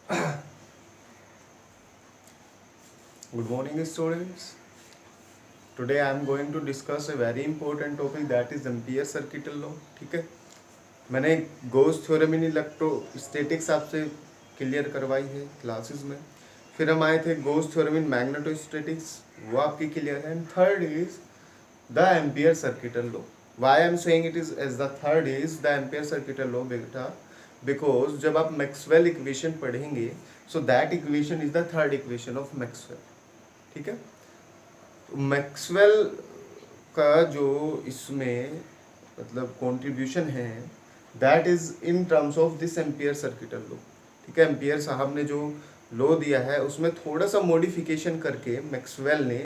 Good morning, students. Today I am going to discuss a very important topic, that is ampere circuital law. ठीक है, मैंने गोस theorem in electrostatics आपसे clear करवाई है classes में. फिर हम आए थे गोस थ्योरम इन मैग्नेटोस्टैटिक्स, वो आपकी क्लियर है. And third is the Ampere circuital law. Why I am saying it is as the third is the Ampere circuital law बेटा, बिकॉज जब आप मैक्सवेल इक्वेशन पढ़ेंगे so that equation is the third equation of Maxwell. ठीक है, तो Maxwell का जो इसमें मतलब कंट्रीब्यूशन है that is in terms of this Ampere circuital law. ठीक है, एम्पियर साहब ने जो लॉ दिया है उसमें थोड़ा सा मॉडिफिकेशन करके मैक्सवेल ने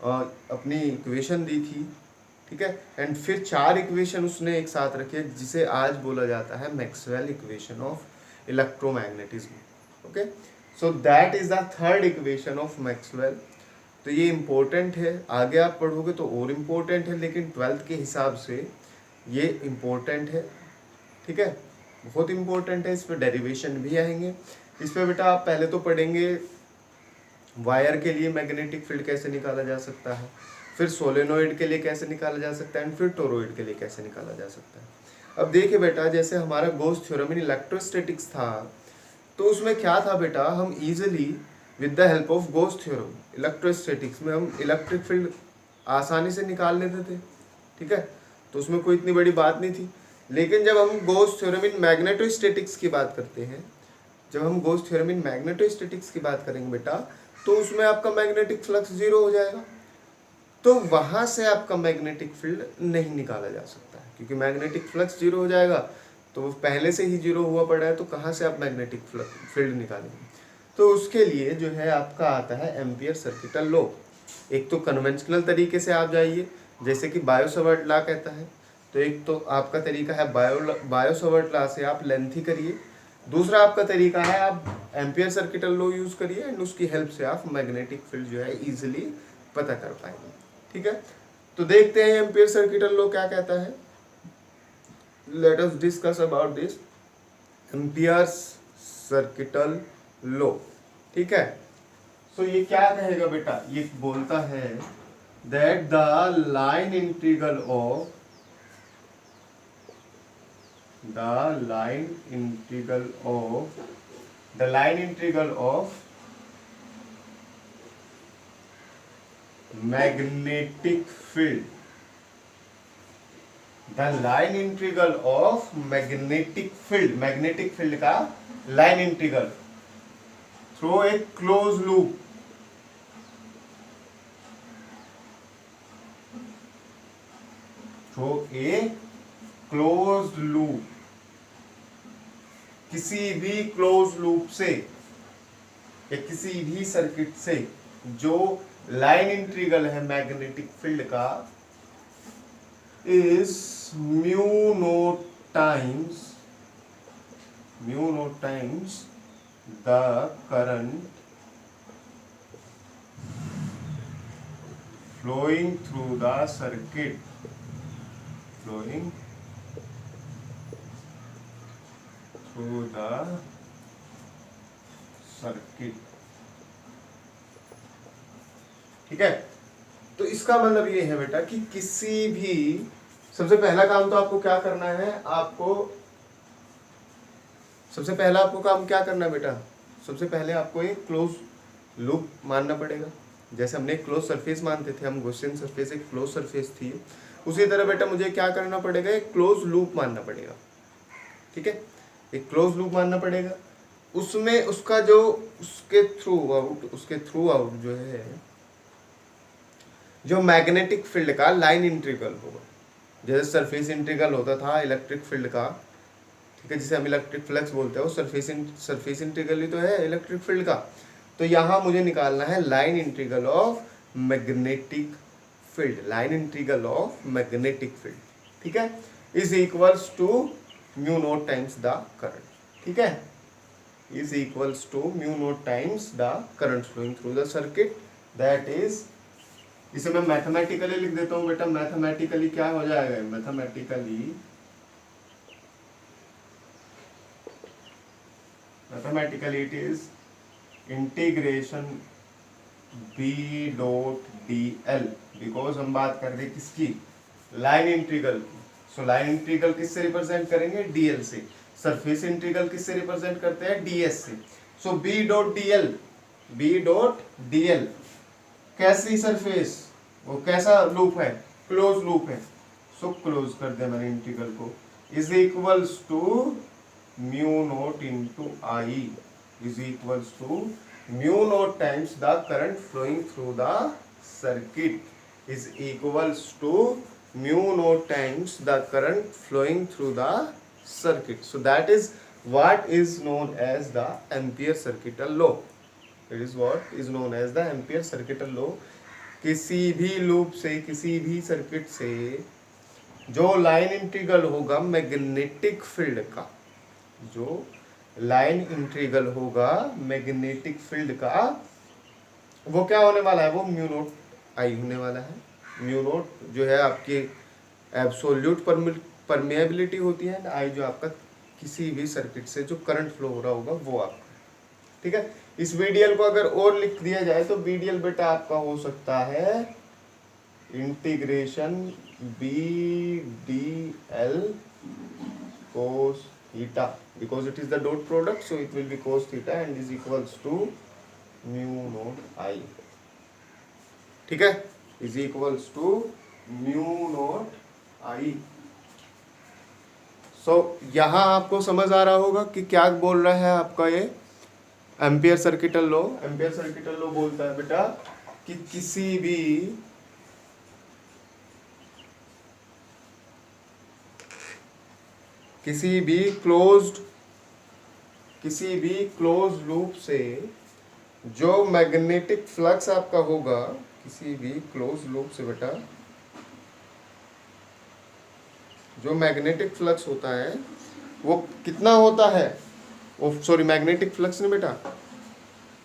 अपनी इक्वेशन दी थी. ठीक है, एंड फिर 4 इक्वेशन उसने एक साथ रखे जिसे आज बोला जाता है Maxwell equation of electromagnetism. Okay, so that is the third equation of Maxwell. तो ये इम्पोर्टेंट है, आगे आप पढ़ोगे तो और इम्पोर्टेंट है, लेकिन 12th के हिसाब से ये इम्पोर्टेंट है. ठीक है, बहुत इम्पोर्टेंट है. इस पर डेरिवेशन भी आएंगे. इस पर बेटा आप पहले तो पढ़ेंगे वायर के लिए मैग्नेटिक फील्ड कैसे निकाला जा सकता है, फिर सोलेनोइड के लिए कैसे निकाला जा सकता है, एंड फिर टोरॉइड के लिए कैसे निकाला जा सकता है. अब देखिए बेटा, जैसे हमारा गोस थ्योरम इन इलेक्ट्रोस्टैटिक्स था तो उसमें क्या था बेटा, हम easily with the help of goes theorem electrostatics में हम इलेक्ट्रिक फील्ड आसानी से निकाल लेते थे. ठीक है, तो उसमें कोई इतनी बड़ी बात नहीं थी. लेकिन जब हम गोस थ्योरम इन मैग्नेटोस्टैटिक्स की बात करते हैं, जब हम गोस थ्योरम इन मैग्नेटोस्टैटिक्स की बात करेंगे बेटा, तो उसमें आपका मैग्नेटिक फ्लक्स 0 हो जाएगा. तो वहां से आपका मैग्नेटिक फील्ड नहीं निकाला जा सकता है, क्योंकि मैग्नेटिक फ्लक्स 0 हो जाएगा तो वो पहले से ही 0 हुआ पड़ा है, तो कहाँ से आप मैग्नेटिक फील्ड निकालेंगे. तो उसके लिए जो है आपका आता है एम्पियर सर्किटल लॉ. एक तो कन्वेंशनल तरीके से आप जाइए, जैसे कि बायो सावर्ट लॉ कहता है, तो एक तो आपका तरीका है बायो सावर्ट लॉ से आप लेंथ ही करिए. दूसरा आपका तरीका है आप एम्पियर सर्किटल लॉ यूज करिए, एंड उसकी हेल्प से आप मैग्नेटिक फील्ड जो है इजीली पता कर पाएंगे. ठीक है, तो देखते हैं एम्पियर सर्किटल लॉ क्या कहता है. Let us discuss about this Ampere circuital law. ठीक है, सो ये क्या कहेगा बेटा, ये बोलता है that the line integral of magnetic field, magnetic field का line integral through a closed loop, किसी भी क्लोज लूप से या किसी भी सर्किट से जो लाइन इंटीग्रल है मैग्नेटिक फील्ड का is mu naught times the current flowing through the circuit, ठीक है. तो इसका मतलब ये है बेटा कि किसी भी, सबसे पहला काम तो आपको क्या करना है, सबसे पहला आपको काम क्या करना है बेटा, सबसे पहले आपको एक क्लोज लूप मानना पड़ेगा. जैसे हमने क्लोज सरफेस मानते थे, हम गॉसियन सरफेस एक क्लोज सरफेस थी, उसी तरह बेटा मुझे क्या करना पड़ेगा, एक क्लोज लूप मानना पड़ेगा. ठीक है, एक क्लोज लूप मानना पड़ेगा. उसमें उसका जो उसके थ्रू आउट जो है, जो मैग्नेटिक फील्ड का लाइन इंटीग्रल होगा, जैसे सरफेस इंटीग्रल होता था इलेक्ट्रिक फील्ड का. ठीक है, जिसे हम इलेक्ट्रिक फ्लक्स बोलते हैं, वो सरफेस इंटीग्रल ही तो है इलेक्ट्रिक फील्ड का. तो यहाँ मुझे निकालना है line integral of magnetic field. ठीक है, is equals to mu naught times the current. ठीक है, is equals to mu naught times the current flowing through the circuit. That is, इसे मैं मैथमेटिकली लिख देता हूँ बेटा. मैथमेटिकली क्या हो जाएगा, mathematically mathematically it is integration B dot D L, because हम बात कर रहे हैं किसकी, लाइन इंटीग्रल की। सो लाइन इंटीग्रल किससे रिप्रेजेंट करेंगे, डीएल से। सरफेस इंटीग्रल किससे रिप्रेजेंट करते हैं, डीएस से। So B dot DL, B dot DL कैसी सरफेस, वो कैसा लूप है, क्लोज लूप है। सो क्लोज कर दिया मैंने इंटीग्रल को, is equals to mu naught into I, is equals to mu naught times the current flowing through the circuit, is equals to mu naught times the current flowing through the circuit. So that is what is known as the Ampere circuital law. It is what is known as the Ampere circuital law. किसी भी loop से, किसी भी circuit से जो line integral होगा magnetic field का, जो लाइन इंटीग्रल होगा मैग्नेटिक फील्ड का, वो क्या होने वाला है, वो म्यू नोट आई होने वाला है। म्यू नोट जो है आपकी एब्सोल्यूट परमेबिलिटी होती है, आई जो आपका किसी भी सर्किट से जो करंट फ्लो हो रहा होगा वो आपका, ठीक है। इस VDL को अगर और लिख दिया जाए तो VDL बेटा आपका हो सकता है integration B D L cos theta, because it is the dot product, so it will be cos theta and is equals to mu naught I, ठीक है, is equals to mu naught I. So यहां आपको समझ आ रहा होगा कि क्या बोल रहा है आपका ये ampere circuital law. Ampere circuital law बोलता है बेटा कि किसी भी क्लोज लूप से जो मैग्नेटिक फ्लक्स आपका होगा, किसी भी क्लोज लूप से बेटा जो मैग्नेटिक फ्लक्स होता है वो कितना होता है, सॉरी मैग्नेटिक फ्लक्स नहीं बेटा,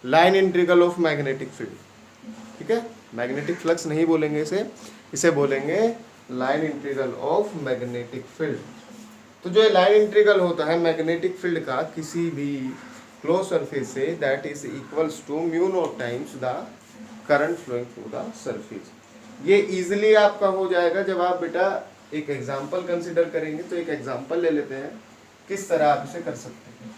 line integral of magnetic field, ठीक है। मैग्नेटिक फ्लक्स नहीं बोलेंगे इसे बोलेंगे line integral of magnetic field. तो जो लाइन इंटीग्रल होता है मैग्नेटिक फील्ड का किसी भी क्लोज सरफेस से, that is equals to mu naught times the current flowing through the surface. ये इजीली आपका हो जाएगा जब आप बेटा एक एग्जांपल कंसीडर करेंगे। तो एक एग्जांपल ले लेते हैं किस तरह आप इसे कर सकते हैं।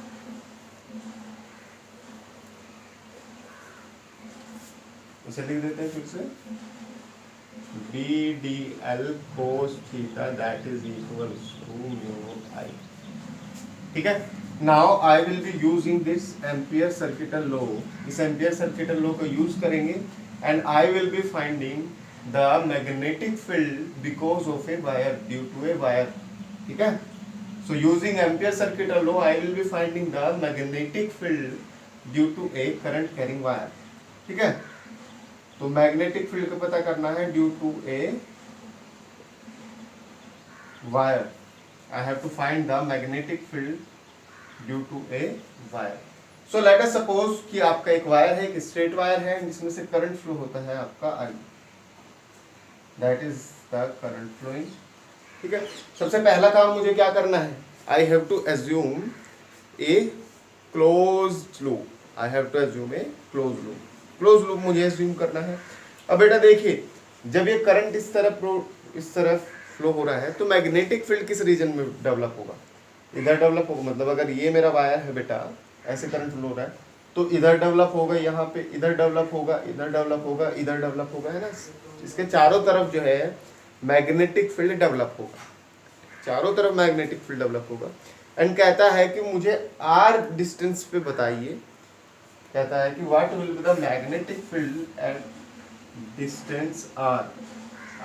इसे लिख देते हैं फिर से, B D L cos theta that is equals to mu naught I, ठीक है। Now I will be using this Ampere circuital law. इस एम्पियर सर्किटल लॉ को यूज करेंगे and I will be finding the magnetic field because of a wire, due to a wire, ठीक है। So using Ampere circuital law I will be finding the magnetic field due to a current carrying wire, ठीक है। तो magnetic field को पता करना है due to a wire. I have to find the magnetic field due to a wire. So let us suppose कि आपका एक वायर है, एक स्ट्रेट वायर है जिसमें से करंट फ्लो होता है आपका I, that is the current flowing, ठीक है। सबसे पहला काम मुझे क्या करना है, I have to assume a closed loop. I have to assume a closed loop. Close loop मुझे एज्यूम करना है। अब बेटा देखिए, जब ये करंट इस तरफ फ्लो हो रहा है तो मैग्नेटिक फील्ड किस रीजन में डेवलप होगा, इधर डेवलप होगा। मतलब अगर ये मेरा वायर है बेटा, ऐसे करंट फ्लो हो रहा है तो इधर डेवलप होगा, यहाँ पे इधर डेवलप होगा, इधर डेवलप होगा, इधर डेवलप होगा, है ना। इसके चारों तरफ जो है मैग्नेटिक फील्ड डेवलप होगा, चारों तरफ मैग्नेटिक फील्ड डेवलप होगा। एंड कहता है कि मुझे आर डिस्टेंस पे बताइए, कहता है कि what will be the magnetic field at distance R.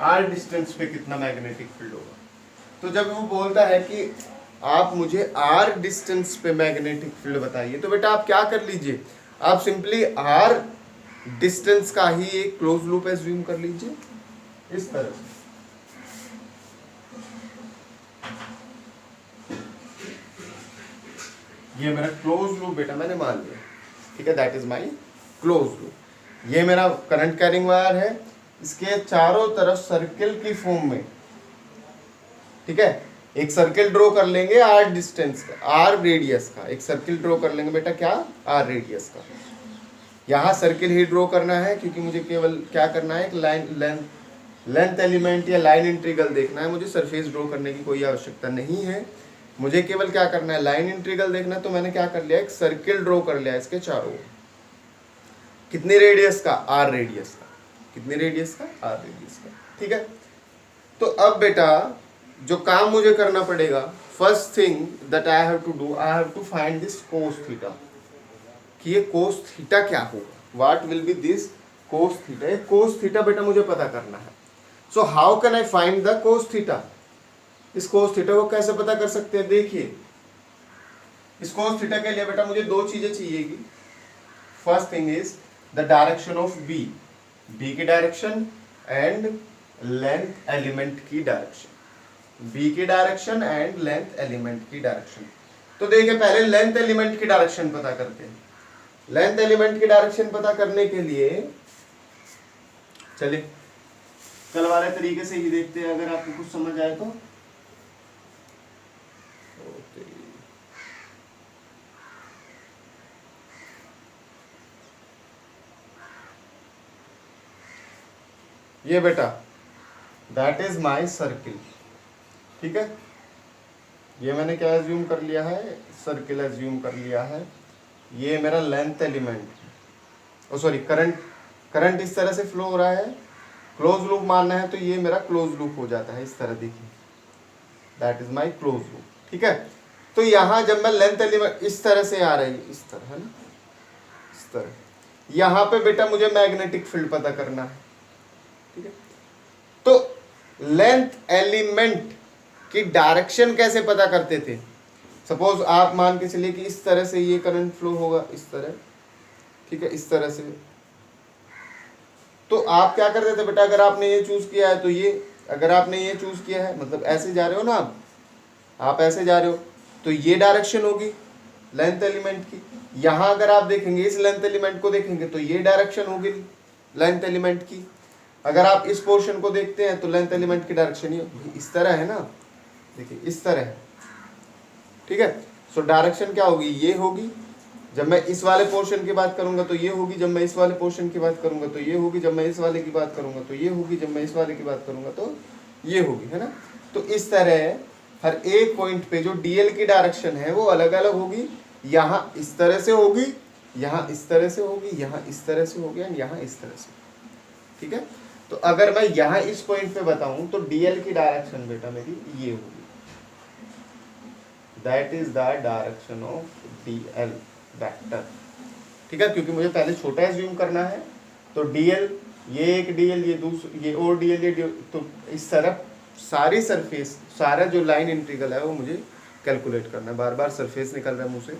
R distance पे कितना मैग्नेटिक फील्ड होगा। तो जब वो बोलता है कि आप मुझे आर डिस्टेंस पे मैग्नेटिक फील्ड बताइए, तो बेटा आप क्या कर लीजिए, आप सिंपली आर डिस्टेंस का ही एक क्लोज लूप एज्यूम कर लीजिए इस तरह से। ये मेरा क्लोज लूप बेटा मैंने मान लिया, ठीक है, that is my close loop. ये मेरा करंट कैरिंग वायर है, इसके चारों तरफ सर्किल की फॉर्म में, ठीक है, एक सर्किल ड्रॉ कर लेंगे आर डिस्टेंस का, आर रेडियस का, एक सर्किल ड्रॉ कर लेंगे बेटा, क्या, आर रेडियस का। यहाँ सर्किल ही ड्रॉ करना है क्योंकि मुझे केवल क्या करना है, एक लाइन लेंथ एलिमेंट या लाइन इंटीग्रल देखना है, मुझे सरफेस ड्रॉ करने की कोई आवश्यकता नहीं है, मुझे केवल क्या करना है, लाइन इंटीग्रल देखना है। तो मैंने क्या कर लिया, एक सर्किल ड्रॉ कर लिया इसके चारों ओर। कितनी रेडियस का, आर रेडियस का, कितनी रेडियस का, आर रेडियस का, ठीक है। तो अब बेटा जो काम मुझे करना पड़ेगा, first thing that I have to do, I have to find this cos theta, कि ये कोस थीटा क्या होगा, what will be this cos theta. ये कोस थीटा बेटा मुझे पता करना है। So how can I find the cos theta, इस कोस थीटा को कैसे पता कर सकते हैं। देखिए इस कोस थीटा के लिए बेटा मुझे दो चीजें चाहिएगी। First thing is the direction of B, B की डायरेक्शन एंड लेंथ एलिमेंट की डायरेक्शन, बी की डायरेक्शन एंड लेंथ एलिमेंट की डायरेक्शन। तो देखिए पहले लेंथ एलिमेंट की डायरेक्शन पता करते हैं। लेंथ एलिमेंट की डायरेक्शन पता करने के लिए चलिए कल वाले तरीके से ही देखते हैं, अगर आपको कुछ समझ आए तो। ये बेटा दैट इज माई सर्किल, ठीक है। ये मैंने क्या एज्यूम कर लिया है, सर्किल एज्यूम कर लिया है। ये मेरा लेंथ एलिमेंट, ओ सॉरी करंट इस तरह से फ्लो हो रहा है, क्लोज लूप मानना है तो ये मेरा क्लोज लूप हो जाता है इस तरह, देखिए that is my close loop, ठीक है। तो यहाँ जब मैं लेंथ एलिमेंट इस तरह से आ रही है, इस तरह है ना, इस तरह, यहाँ पे बेटा मुझे मैग्नेटिक फील्ड पता करना है, ठीक है। तो लेंथ एलिमेंट की डायरेक्शन कैसे पता करते थे। सपोज आप मान के चलिए कि इस तरह से ये करंट फ्लो होगा, इस तरह, ठीक है, इस तरह से। तो आप क्या करते थे बेटा, अगर आपने ये चूज किया है तो ये, अगर आपने ये चूज किया है मतलब ऐसे जा रहे हो ना आप ऐसे जा रहे हो तो ये डायरेक्शन होगी लेंथ एलिमेंट की। यहाँ अगर आप देखेंगे इस लेंथ एलिमेंट को देखेंगे तो ये डायरेक्शन होगी लेंथ एलिमेंट की। अगर आप इस पोर्शन को देखते हैं तो लेंथ एलिमेंट की डायरेक्शन ये इस तरह है ना, देखिए इस तरह है, ठीक है। सो डायरेक्शन क्या होगी, ये होगी। जब मैं इस वाले पोर्शन की बात करूंगा तो ये होगी, जब मैं इस वाले पोर्शन की बात करूंगा तो ये होगी, जब मैं इस वाले की बात करूंगा तो ये होगी, जब मैं इस वाले की बात करूंगा तो ये होगी, है ना। तो इस तरह हर एक पॉइंट पे जो डीएल की डायरेक्शन है वो अलग अलग होगी। यहाँ इस तरह से होगी, यहाँ इस तरह से होगी, यहाँ इस तरह से होगी एंड यहाँ इस तरह से, ठीक है। तो अगर मैं यहाँ इस पॉइंट पे बताऊं तो डीएल की डायरेक्शन बेटा मेरी ये होगी, that is the direction of DL vector, ठीक है। क्योंकि मुझे पहले छोटा एज्यूम करना है तो डीएल, ये एक डीएल, ये दूसरा, ये और डीएल, ये तो इस तरफ सारी सरफेस, सारा जो लाइन इंटीग्रल है वो मुझे कैलकुलेट करना है। बार बार सरफेस निकल रहा है मुंह से,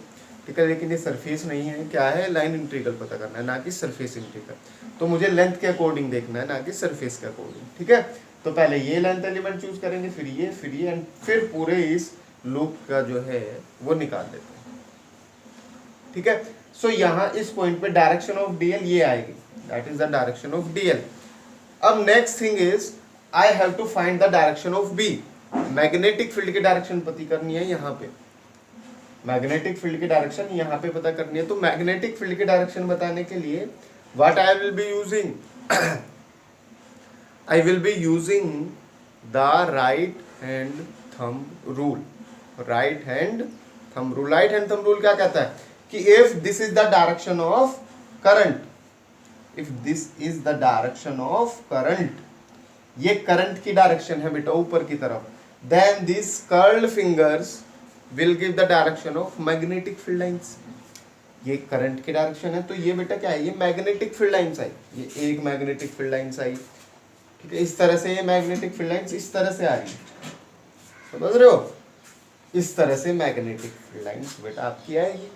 ठीक है, लेकिन ये सरफेस नहीं है, क्या है, लाइन इंटीग्रल पता करना है, ना कि सरफेस इंटीग्रल। तो मुझे लेंथ के अकॉर्डिंग देखना है, ना कि सरफेस के अकॉर्डिंग, ठीक है। तो पहले ये लेंथ एलिमेंट चूज करेंगे, फिर ये एंड फिर पूरे इस लूप का जो है वो निकाल लेते हैं, ठीक है। सो यहाँ इस पॉइंट पे डायरेक्शन ऑफ डीएल ये आएगी, that is the direction of DL. अब next thing is I have to find the direction of B. Magnetic field की डायरेक्शन पता करनी है, यहाँ पे मैग्नेटिक फील्ड की डायरेक्शन यहाँ पे पता करनी है। तो मैग्नेटिक फील्ड की डायरेक्शन बताने के लिए what I will be using, I will be using the right hand thumb rule. Right hand thumb rule, right hand thumb rule क्या कहता है कि if this is the direction of current, if this is the direction of current, ये current की direction है बेटा ऊपर की तरफ, then this curled fingers will give the direction of magnetic field lines. ये करंट की डायरेक्शन है तो ये बेटा क्या है, ये मैग्नेटिक फील्ड लाइंस आई, ये एक मैग्नेटिक फील्ड लाइंस आई, ठीक है। इस तरह से ये मैग्नेटिक फील्ड लाइंस इस तरह से आ रही है, समझ रहे हो, इस तरह से मैग्नेटिक फील्ड लाइंस बेटा आपकी आएगी।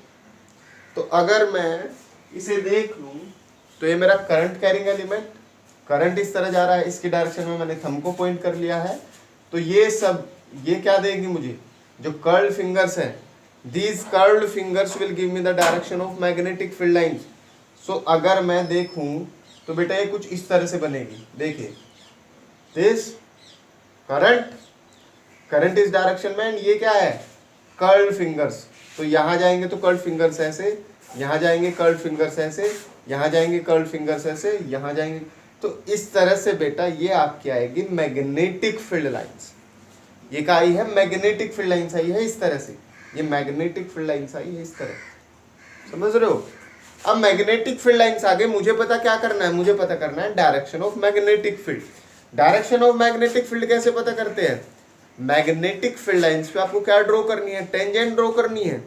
तो अगर मैं इसे देख लूं तो ये मेरा करंट कैरिंग एलिमेंट, करंट इस तरह जा रहा है, इसकी डायरेक्शन में मैंने थंब को पॉइंट कर लिया है। तो ये सब ये क्या देगी मुझे, जो कर्ल्ड फिंगर्स हैं, these curved fingers will give me the direction of magnetic field lines। so अगर मैं देखूं तो बेटा ये कुछ इस तरह से बनेगी, देखिए this current करंट इस डायरेक्शन में, एंड ये क्या है, कर्ल्ड फिंगर्स। तो यहाँ जाएंगे तो कर्ल्ड फिंगर्स ऐसे, यहाँ जाएंगे कर्ल्ड फिंगर्स ऐसे, यहाँ जाएंगे कर्ल्ड फिंगर्स ऐसे, यहाँ जाएंगे। तो इस तरह से बेटा ये आपकी आएगी मैग्नेटिक फील्ड लाइंस। ये क्या आई है, मैग्नेटिक फील्ड लाइंस आई है इस तरह से, ये मैग्नेटिक फील्ड लाइंस आई है इस तरह, समझ रहे हो। अब मैग्नेटिक फील्ड लाइंस आगे मुझे पता क्या करना है, मुझे पता करना है direction of magnetic field. Direction of magnetic field कैसे पता करते हैं, मैग्नेटिक फील्ड लाइंस पे आपको क्या ड्रॉ करनी है, टेंजेंट ड्रॉ करनी है।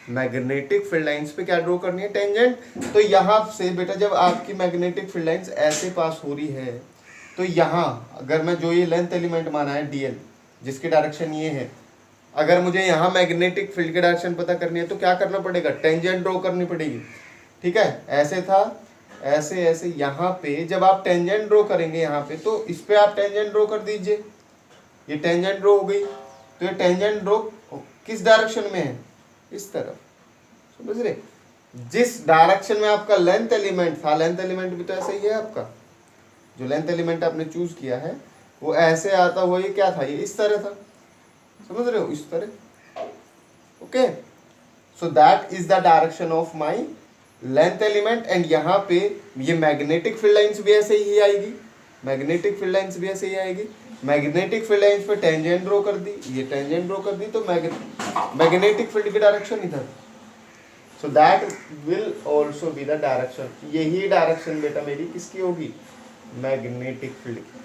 मैग्नेटिक फील्ड लाइंस पे क्या ड्रॉ करनी है, टेंजेंट। तो यहाँ से बेटा जब आपकी मैग्नेटिक फील्ड लाइंस ऐसे पास हो रही है, तो यहाँ अगर मैं जो ये लेंथ एलिमेंट माना है डीएल, जिसकी डायरेक्शन ये है, अगर मुझे यहाँ मैग्नेटिक फील्ड की डायरेक्शन पता करनी है तो क्या करना पड़ेगा, टेंजेंट ड्रॉ करनी पड़ेगी। ठीक है, ऐसे था, ऐसे ऐसे, यहाँ पे जब आप टेंजेंट ड्रॉ करेंगे यहाँ पे, तो इस पे आप टेंजेंट ड्रॉ कर दीजिए, ये टेंजेंट ड्रॉ हो गई। तो ये टेंजेंट ड्रॉ किस डायरेक्शन में है, इस तरफ, समझ रहे। जिस डायरेक्शन में आपका लेंथ एलिमेंट था, लेंथ एलिमेंट भी तो ऐसे ही है आपका, जो लेंथ एलिमेंट आपने चूज किया है वो ऐसे आता हुआ, ये क्या था, ये इस तरह था, समझ रहे हो, इस तरह। Okay, so that is the direction of my length element. And यहाँ पे ये मैग्नेटिक फील्ड लाइंस भी ऐसे ही आएगी, मैग्नेटिक फील्ड लाइंस भी ऐसे ही आएगी। मैग्नेटिक फील्ड लाइंस पे टेंजेंट ड्रॉ कर दी, ये टेंजेंट ड्रॉ कर दी, तो मैग्नेटिक फील्ड की डायरेक्शन इधर। So that will also be the direction, यही डायरेक्शन बेटा मेरी किसकी होगी, मैग्नेटिक फील्ड की।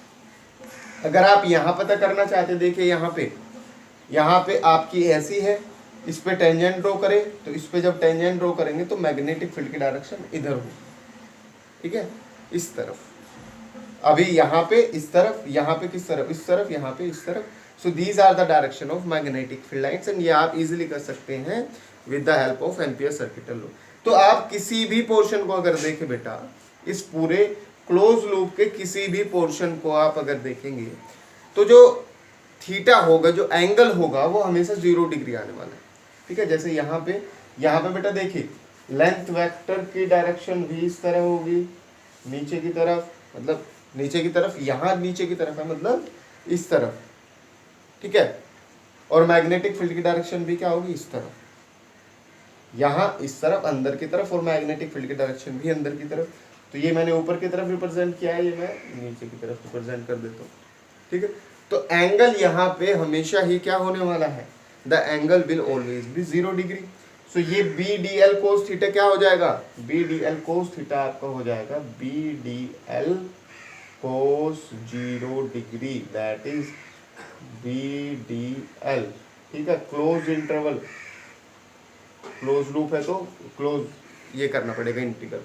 अगर आप यहाँ पता करना चाहते, देखिए यहाँ पे आपकी ऐसी है, इस पे टेंजेंट ड्रॉ करें, तो इस पे जब टेंजेंट ड्रॉ करेंगे तो मैग्नेटिक फील्ड की डायरेक्शन इधर हो, ठीक है, इस तरफ। अभी यहाँ पे इस तरफ, यहाँ पे किस तरफ, इस तरफ, यहाँ पे इस तरफ। So these are the direction of magnetic field lines, and ये आप इजीली कर सकते हैं with the help of Ampere circuital law. तो आप किसी भी पोर्शन को अगर देखें बेटा, इस पूरे क्लोज लूप के किसी भी पोर्शन को आप अगर देखेंगे, तो जो थीटा होगा, जो एंगल होगा, वो हमेशा 0 डिग्री आने वाला है। ठीक है, जैसे यहाँ पे बेटा देखिए, लेंथ वेक्टर की डायरेक्शन भी इस तरह होगी, नीचे की तरफ, मतलब नीचे की तरफ, यहाँ नीचे की तरफ है, मतलब इस तरफ, ठीक है। और मैग्नेटिक फील्ड की डायरेक्शन भी क्या होगी, इस तरफ, यहाँ इस तरफ अंदर की तरफ, और मैग्नेटिक फील्ड की डायरेक्शन भी अंदर की तरफ। तो ये मैंने ऊपर की तरफ रिप्रेजेंट किया है, ये मैं नीचे की तरफ रिप्रेजेंट कर देता हूँ, ठीक है। तो एंगल यहाँ पे हमेशा ही क्या होने वाला है, the angle will always be 0 degree. So ये B D L cos theta क्या हो जाएगा, B D L cos theta आपका हो जाएगा B D L cos 0 degree, that is B D L, ठीक है। क्लोज इंटरवल, क्लोज लूप है तो क्लोज ये करना पड़ेगा integral,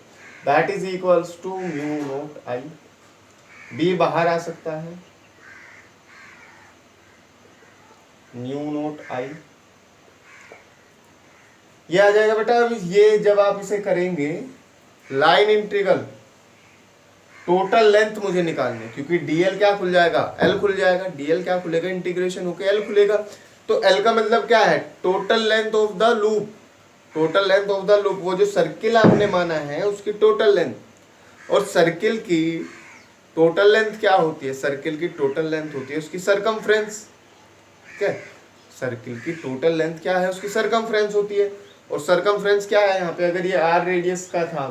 that is equals to mu naught I. B बाहर आ सकता है, म्यू नॉट आई, ये आ जाएगा बेटा। अब ये जब आप इसे करेंगे लाइन इंटीग्रल, टोटल लेंथ मुझे निकालनी है, क्योंकि डीएल क्या खुल जाएगा, एल खुल जाएगा, डीएल क्या खुलेगा, इंटीग्रेशन होकर एल खुलेगा। तो एल का मतलब क्या है, total length of the loop, total length of the loop, वो जो सर्किल आपने माना है उसकी टोटल लेंथ। और सर्किल की टोटल लेंथ क्या होती है, सर्किल की टोटल लेंथ होती है उसकी सरकमफ्रेंस, ठीक है। सर्किल की टोटल लेंथ क्या है, उसकी सरकमफ्रेंस होती है। और सरकमफ्रेंस क्या है यहाँ पे, अगर ये आर रेडियस का था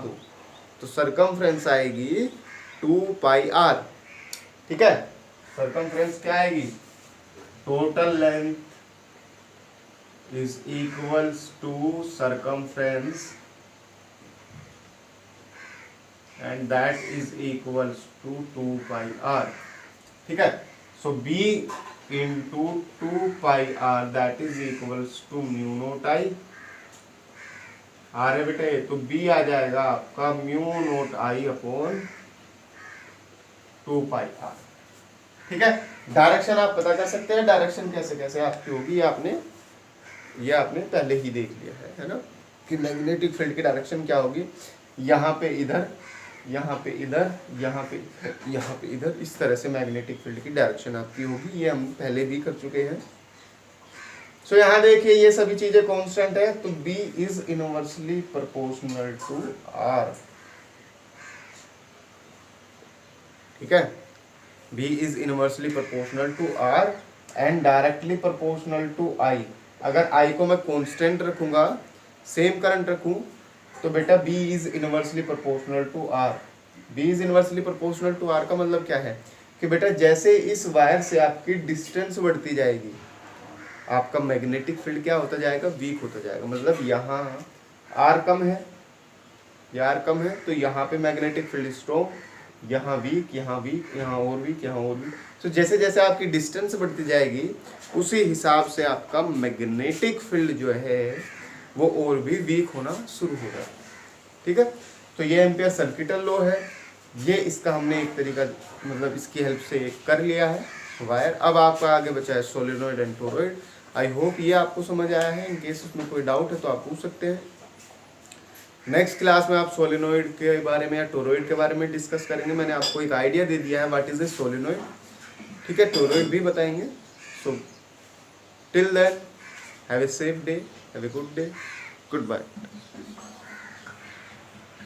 तो सरकमफ्रेंस आएगी 2 पाई आर, ठीक है। सरकमफ्रेंस क्या आएगी, total length is equals to circumference, and that is equals to 2 pi R, ठीक है। So B into 2 pi R that is equals to mu naught I, R है बेटे, तो बी आ जाएगा आपका mu naught I upon 2 pi R, ठीक है। डायरेक्शन आप पता कर सकते हैं, डायरेक्शन कैसे कैसे आपकी होगी, ये आपने पहले ही देख लिया है ना, कि मैग्नेटिक फील्ड की डायरेक्शन क्या होगी, यहाँ पे इधर, यहाँ पे इधर, यहाँ पे इधर, इस तरह से मैग्नेटिक फील्ड की डायरेक्शन आपकी होगी, ये हम पहले भी कर चुके हैं। सो यहाँ देखिए ये सभी चीजें कांस्टेंट है, तो B is inversely proportional to R, ठीक है। B is inversely proportional to R, and directly proportional to I. अगर आई को मैं कांस्टेंट रखूंगा, सेम करंट रखूं, तो बेटा B is inversely proportional to R. B is inversely proportional to R का मतलब क्या है कि बेटा जैसे इस वायर से आपकी डिस्टेंस बढ़ती जाएगी, आपका मैग्नेटिक फील्ड क्या होता जाएगा, वीक होता जाएगा। मतलब यहाँ आर कम है, ये आर कम है, तो यहाँ पे मैग्नेटिक फील्ड स्ट्रॉन्ग, यहाँ वीक, यहाँ वीक, यहाँ और वीक, यहाँ और वीक। तो जैसे जैसे आपकी डिस्टेंस बढ़ती जाएगी उसी हिसाब से आपका मैग्नेटिक फील्ड जो है वो और भी वीक होना शुरू होगा। ठीक है, तो ये एम्पियर सर्किटल लॉ है, ये इसका हमने एक तरीका मतलब इसकी हेल्प से कर लिया है वायर। अब आपका आगे बचा है solenoid and toroid. I hope ये आपको समझ आया है। इन केस उसमें कोई डाउट है तो आप पूछ सकते हैं। नेक्स्ट क्लास में आप सोलेनोइड के बारे में या टोरॉइड के बारे में डिस्कस करेंगे। मैंने आपको एक आइडिया दे दिया है व्हाट इज ए सोलेनोइड, ठीक है, टोरॉइड भी बताएंगे। So till then have a safe day, have a good day, good bye.